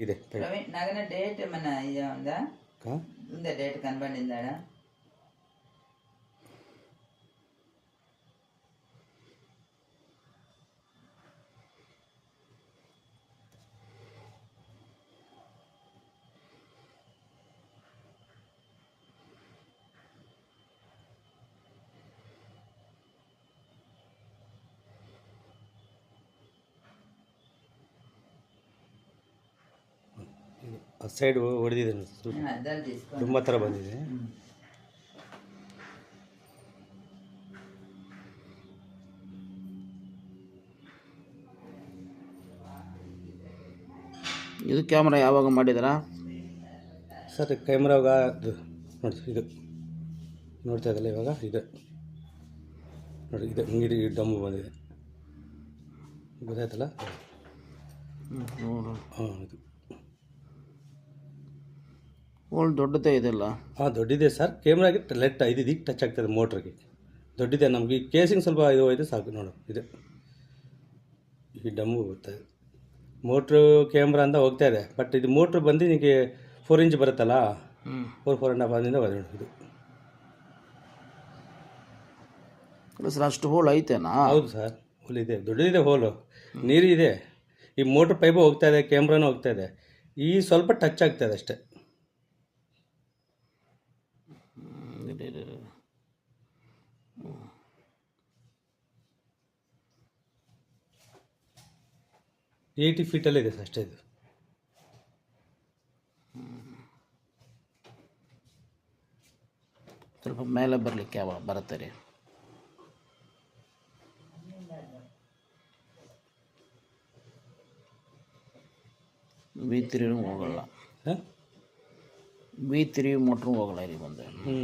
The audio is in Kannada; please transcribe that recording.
ಇದೆ ಪ್ರವೀಣ್ ನಾಗನ ಡೇಟ್ మన ఇది ఉందా ఉందా డేట్ కనబడిందా ಆ ಸೈಡ್ ಹೊಡೆದಿದೆ అద్దాలు తీసుకో ಡುಮ್ಮ ಥರ ಬಂದಿದೆ. ಇದು ಕ್ಯಾಮ್ರಾ ಯಾವಾಗ ಮಾಡಿದ್ರಾ ಸರ್? ಕ್ಯಾಮ್ರಾಗ ನೋಡಿ, ಇದು ನೋಡ್ತಾ ಇದ್ದಲ್ಲ ಇವಾಗ, ಇದು ನೋಡಿ, ಇದು ಹಿಂಗಿದೆ, ಈ ಡಮ್ಮು ಬಂದಿದೆ, ಗೊತ್ತಾಯ್ತಲ್ಲ? ಹಾಂ, ಇದು ಓಲ್ಡ್ ದೊಡ್ಡದೇ ಇದೆಲ್ಲ. ಹಾಂ, ದೊಡ್ಡಿದೆ ಸರ್. ಕ್ಯಾಮ್ರಾಗೆ ಲೆಟ್ ಇದಕ್ಕೆ ಟಚ್ ಆಗ್ತದೆ, ಮೋಟ್ರಿಗೆ ದೊಡ್ಡಿದೆ. ನಮಗೆ ಕೇಸಿಂಗ್ ಸ್ವಲ್ಪ ಇದು ಹೋಯ್ತು ಸಾಕು. ನೋಡು, ಇದು ಈ ಡಮ್ಮು ಬರ್ತಾಯಿದೆ. ಮೋಟ್ರು ಕ್ಯಾಮ್ರಾ ಅಂತ ಹೋಗ್ತಾ ಇದೆ, ಬಟ್ ಇದು ಮೋಟ್ರ್ ಬಂದು ನಿಮಗೆ 4 ಇಂಚ್ ಬರುತ್ತಲ್ಲ, 4.5 ಇಂದ ಬಂದು ಇದು. ಸರ್ ಅಷ್ಟು ಹೋಲ್ ಐತೆನಾ? ಹೌದು ಸರ್, ಹೋಲ್ ಇದೆ, ದೊಡ್ಡದಿದೆ ಹೋಲು, ನೀರು ಇದೆ. ಈ ಮೋಟ್ರ್ ಪೈಪು ಹೋಗ್ತಾ ಇದೆ, ಕ್ಯಾಮ್ರಾನು ಹೋಗ್ತಾ ಇದೆ. ಈ ಸ್ವಲ್ಪ ಟಚ್ ಆಗ್ತಾಯಿದೆ ಅಷ್ಟೇ. ಏಯ್ಟಿ ಫೀಟಲ್ಲಿದೆ ಸರ್ ಅಷ್ಟೇ. ಇದು ಸ್ವಲ್ಪ ಮೇಲೆ ಬರಲಿಕ್ಕೆ ಯಾವಾಗ ಬರುತ್ತೆ ರೀ? V3 ಹೋಗಲ್ಲ, V3 ಮೋಟ್ರು ಹೋಗಲ್ಲ ಇಲ್ಲಿ ಬಂದೆ. ಹ್ಞೂ